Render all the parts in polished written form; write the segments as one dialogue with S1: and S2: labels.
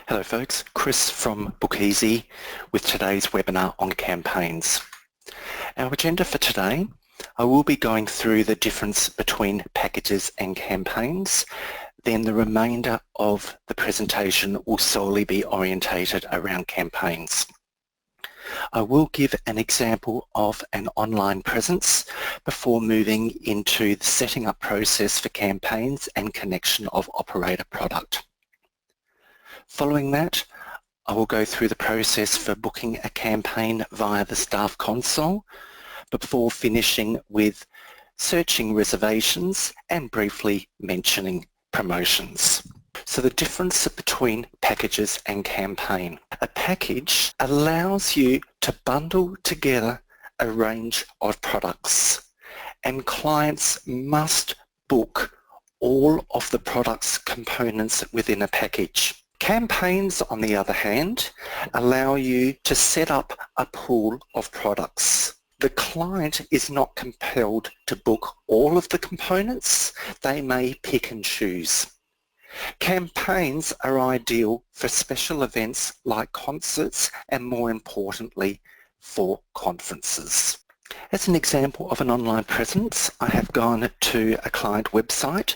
S1: Hello folks, Chris from Bookeasy with today's webinar on campaigns. Our agenda for today, I will be going through the difference between packages and campaigns. Then the remainder of the presentation will solely be orientated around campaigns. I will give an example of an online presence before moving into the setting up process for campaigns and connection of operator product. Following that, I will go through the process for booking a campaign via the staff console before finishing with searching reservations and briefly mentioning promotions. So the difference between packages and campaign. A package allows you to bundle together a range of products, and clients must book all of the product's components within a package. Campaigns, on the other hand, allow you to set up a pool of products. The client is not compelled to book all of the components. They may pick and choose. Campaigns are ideal for special events like concerts and, more importantly, for conferences. As an example of an online presence, I have gone to a client website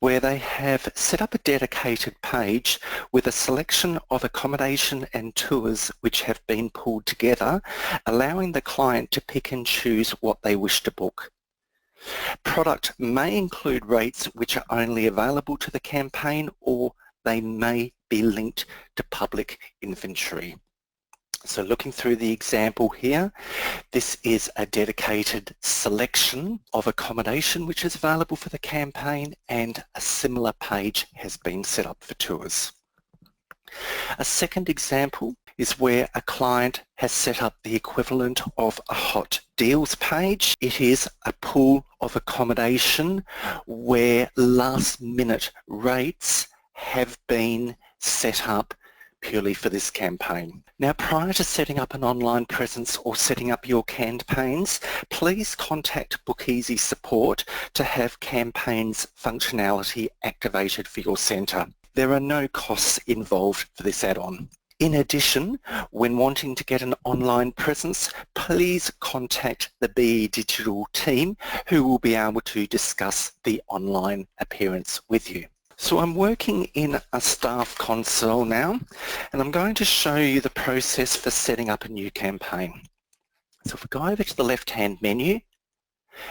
S1: where they have set up a dedicated page with a selection of accommodation and tours which have been pulled together, allowing the client to pick and choose what they wish to book. Product may include rates which are only available to the campaign, or they may be linked to public inventory. So looking through the example here, this is a dedicated selection of accommodation which is available for the campaign, and a similar page has been set up for tours. A second example is where a client has set up the equivalent of a hot deals page. It is a pool of accommodation where last minute rates have been set up purely for this campaign. Now, prior to setting up an online presence or setting up your campaigns, please contact Bookeasy support to have campaigns functionality activated for your centre. There are no costs involved for this add-on. In addition, when wanting to get an online presence, please contact the BE Digital team, who will be able to discuss the online appearance with you. So I'm working in a staff console now, and I'm going to show you the process for setting up a new campaign. So if we go over to the left-hand menu,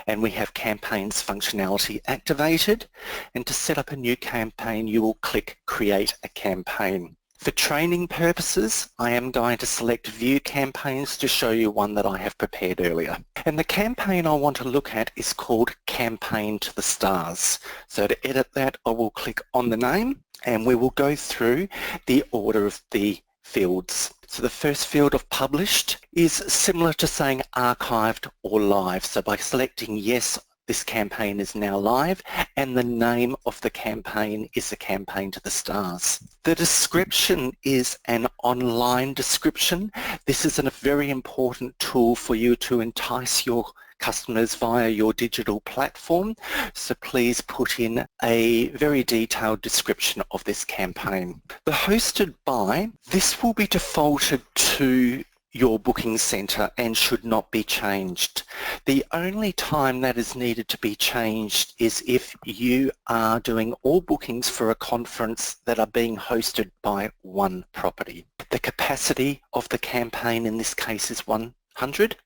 S1: and we have campaigns functionality activated, and to set up a new campaign, you will click Create a Campaign. For training purposes, I am going to select View Campaigns to show you one that I have prepared earlier. And the campaign I want to look at is called Campaign to the Stars. So to edit that, I will click on the name, and we will go through the order of the fields. So the first field of published is similar to saying archived or live. So by selecting yes, this campaign is now live, and the name of the campaign is the Campaign to the Stars. The description is an online description. This is a very important tool for you to entice your customers via your digital platform. So please put in a very detailed description of this campaign. The hosted by, this will be defaulted to your booking centre and should not be changed. The only time that is needed to be changed is if you are doing all bookings for a conference that are being hosted by one property. The capacity of the campaign in this case is 100,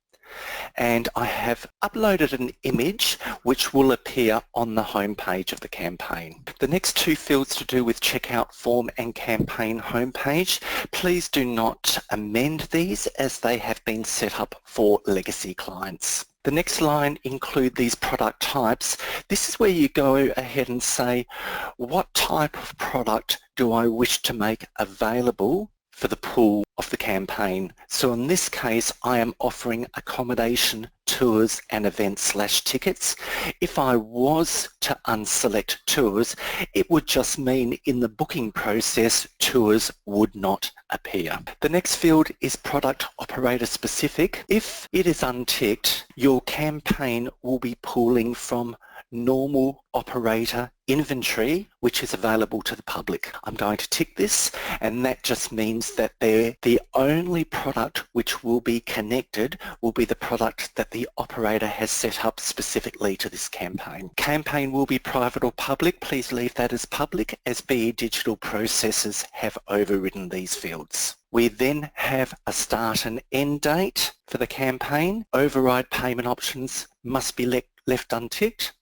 S1: and I have uploaded an image which will appear on the home page of the campaign. The next two fields to do with checkout form and campaign homepage, please do not amend these as they have been set up for legacy clients. The next line include these product types. This is where you go ahead and say, what type of product do I wish to make available for the pool of the campaign. So in this case, I am offering accommodation, tours and events/tickets. If I was to unselect tours, it would just mean in the booking process, tours would not appear. The next field is product operator specific. If it is unticked, your campaign will be pooling from normal operator inventory which is available to the public. I'm going to tick this, and that just means that the only product which will be connected will be the product that the operator has set up specifically to this campaign. Campaign will be private or public. Please leave that as public, as BE Digital processes have overridden these fields. We then have a start and end date for the campaign. Override payment options must be left unticked.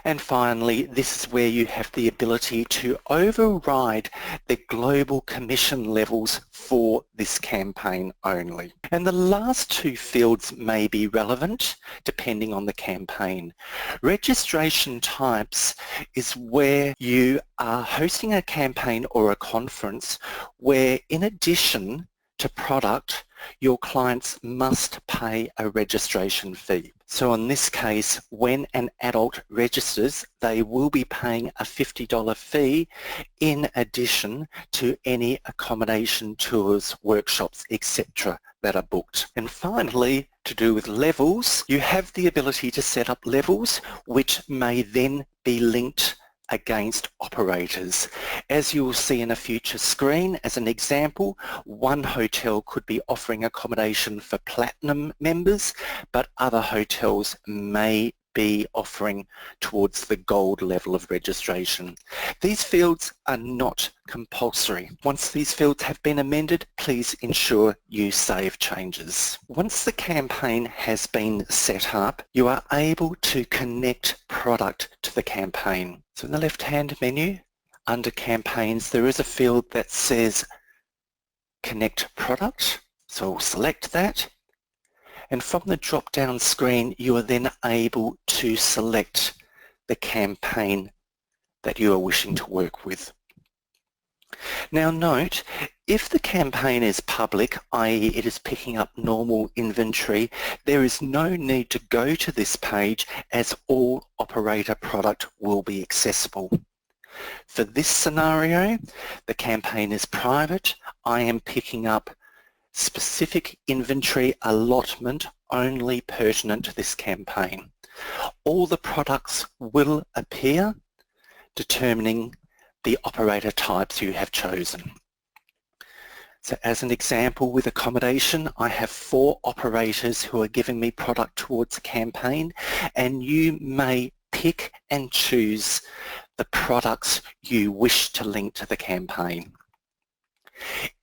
S1: And finally, this is where you have the ability to override the global commission levels for this campaign only. And the last two fields may be relevant depending on the campaign. Registration types is where you are hosting a campaign or a conference where, in addition to product, your clients must pay a registration fee. So in this case, when an adult registers, they will be paying a $50 fee in addition to any accommodation, tours, workshops, etc. that are booked. And finally, to do with levels, you have the ability to set up levels which may then be linked against operators. As you will see in a future screen, as an example, one hotel could be offering accommodation for platinum members, but other hotels may be offering towards the gold level of registration. These fields are not compulsory. Once these fields have been amended, please ensure you save changes. Once the campaign has been set up, you are able to connect product to the campaign. So in the left-hand menu, under campaigns, there is a field that says connect product. So we'll select that. And from the drop-down screen, you are then able to select the campaign that you are wishing to work with. Now note, if the campaign is public, i.e. it is picking up normal inventory, there is no need to go to this page as all operator product will be accessible. For this scenario, the campaign is private. I am picking up specific inventory allotment only pertinent to this campaign. All the products will appear, determining the operator types you have chosen. So as an example, with accommodation, I have 4 operators who are giving me product towards a campaign, and you may pick and choose the products you wish to link to the campaign.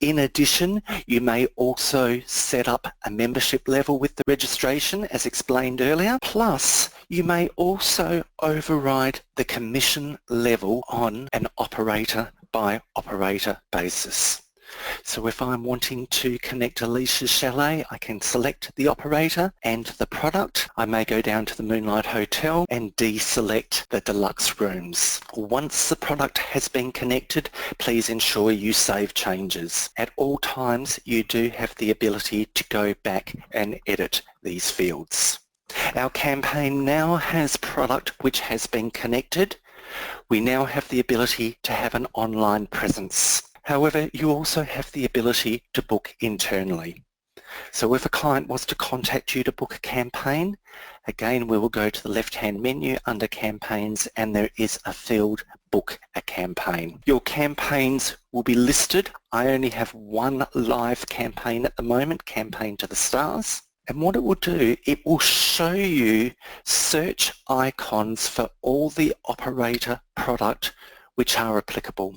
S1: In addition, you may also set up a membership level with the registration as explained earlier. Plus, you may also override the commission level on an operator by operator basis. So if I'm wanting to connect Alicia's Chalet, I can select the operator and the product. I may go down to the Moonlight Hotel and deselect the deluxe rooms. Once the product has been connected, please ensure you save changes. At all times, you do have the ability to go back and edit these fields. Our campaign now has product which has been connected. We now have the ability to have an online presence. However, you also have the ability to book internally. So if a client was to contact you to book a campaign, again, we will go to the left-hand menu under campaigns, and there is a field, book a campaign. Your campaigns will be listed. I only have one live campaign at the moment, Campaign to the Stars. And what it will do, it will show you search icons for all the operator product which are applicable.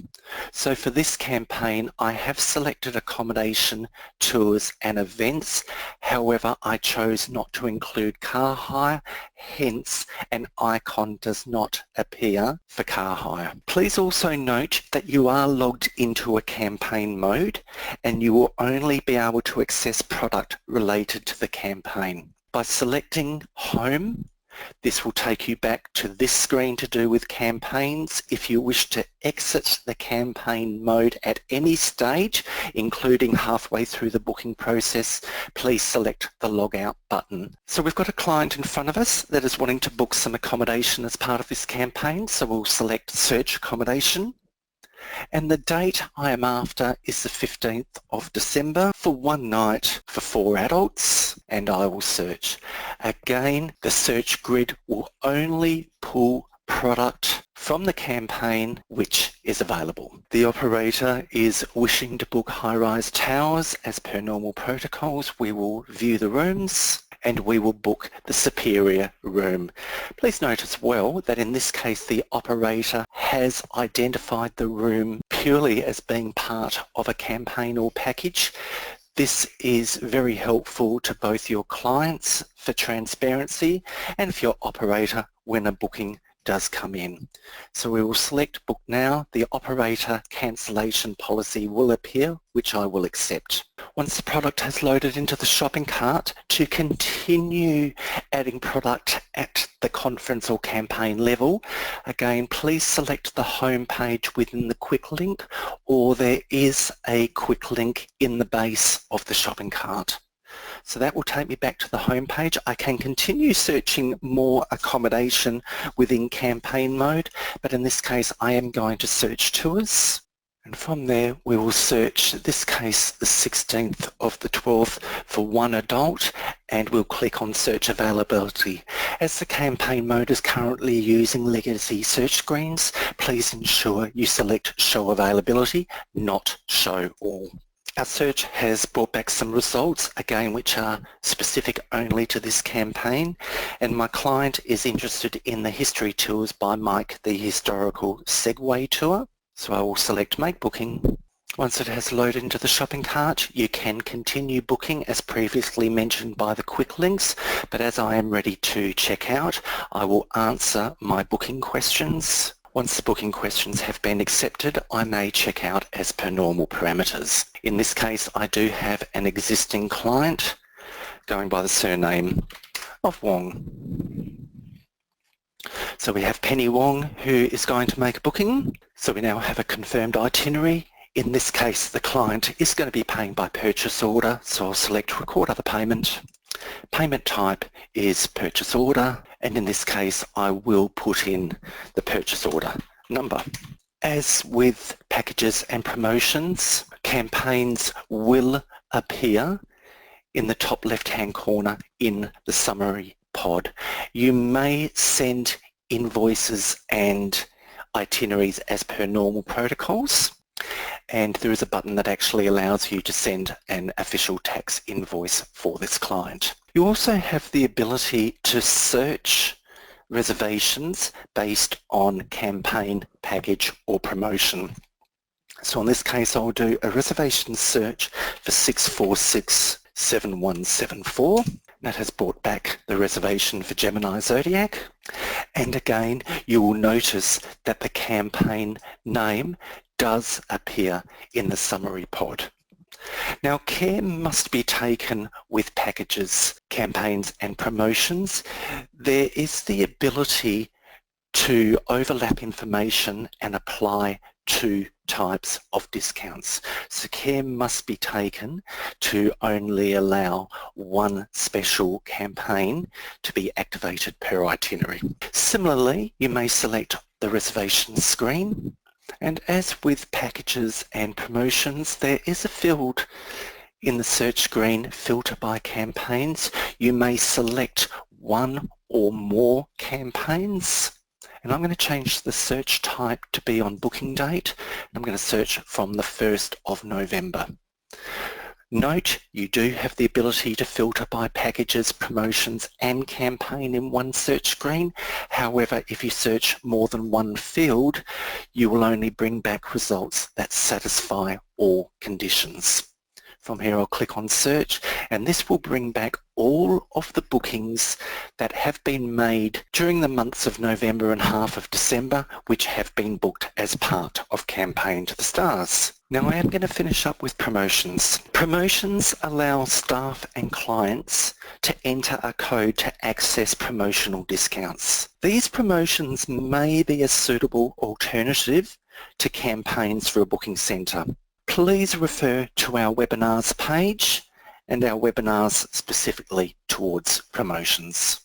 S1: So for this campaign, I have selected accommodation, tours and events. However, I chose not to include car hire, hence an icon does not appear for car hire. Please also note that you are logged into a campaign mode and you will only be able to access product related to the campaign. By selecting Home, this will take you back to this screen to do with campaigns. If you wish to exit the campaign mode at any stage, including halfway through the booking process, please select the log out button. So we've got a client in front of us that is wanting to book some accommodation as part of this campaign. So we'll select search accommodation. And the date I am after is the 15th of December for one night for 4 adults, and I will search. Again, the search grid will only pull product from the campaign which is available. The operator is wishing to book high-rise towers as per normal protocols. We will view the rooms and we will book the superior room. Please note as well that in this case the operator has identified the room purely as being part of a campaign or package. This is very helpful to both your clients for transparency and for your operator when a booking does come in. So we will select Book Now. The operator cancellation policy will appear, which I will accept. Once the product has loaded into the shopping cart, to continue adding product at the conference or campaign level, again, please select the home page within the quick link, or there is a quick link in the base of the shopping cart. So that will take me back to the home page. I can continue searching more accommodation within campaign mode, but in this case I am going to search tours. And from there we will search, in this case the 16th of the 12th for one adult, and we'll click on search availability. As the campaign mode is currently using legacy search screens, please ensure you select show availability, not show all. Our search has brought back some results, again, which are specific only to this campaign, and my client is interested in the history tours by Mike, the historical Segway tour. So I will select Make Booking. Once it has loaded into the shopping cart, you can continue booking as previously mentioned by the quick links, but as I am ready to check out, I will answer my booking questions. Once the booking questions have been accepted, I may check out as per normal parameters. In this case, I do have an existing client going by the surname of Wong. So we have Penny Wong who is going to make a booking. So we now have a confirmed itinerary. In this case, the client is going to be paying by purchase order, so I'll select Record Other Payment. Payment type is purchase order, and in this case I will put in the purchase order number. As with packages and promotions, campaigns will appear in the top left-hand corner in the summary pod. You may send invoices and itineraries as per normal protocols, and there is a button that actually allows you to send an official tax invoice for this client. You also have the ability to search reservations based on campaign, package or promotion. So in this case I'll do a reservation search for 6467174. That has brought back the reservation for Gemini Zodiac, and again you will notice that the campaign name does appear in the summary pod. Now, care must be taken with packages, campaigns and promotions. There is the ability to overlap information and apply two types of discounts. So care must be taken to only allow one special campaign to be activated per itinerary. Similarly, you may select the reservation screen, and as with packages and promotions, there is a field in the search screen, filter by campaigns. You may select one or more campaigns. And I'm going to change the search type to be on booking date. I'm going to search from the 1st of November. Note, you do have the ability to filter by packages, promotions and campaign in one search screen. However, if you search more than one field, you will only bring back results that satisfy all conditions. From here I'll click on search, and this will bring back all of the bookings that have been made during the months of November and half of December, which have been booked as part of Campaign to the Stars. Now I am going to finish up with promotions. Promotions allow staff and clients to enter a code to access promotional discounts. These promotions may be a suitable alternative to campaigns for a booking centre. Please refer to our webinars page and our webinars specifically towards promotions.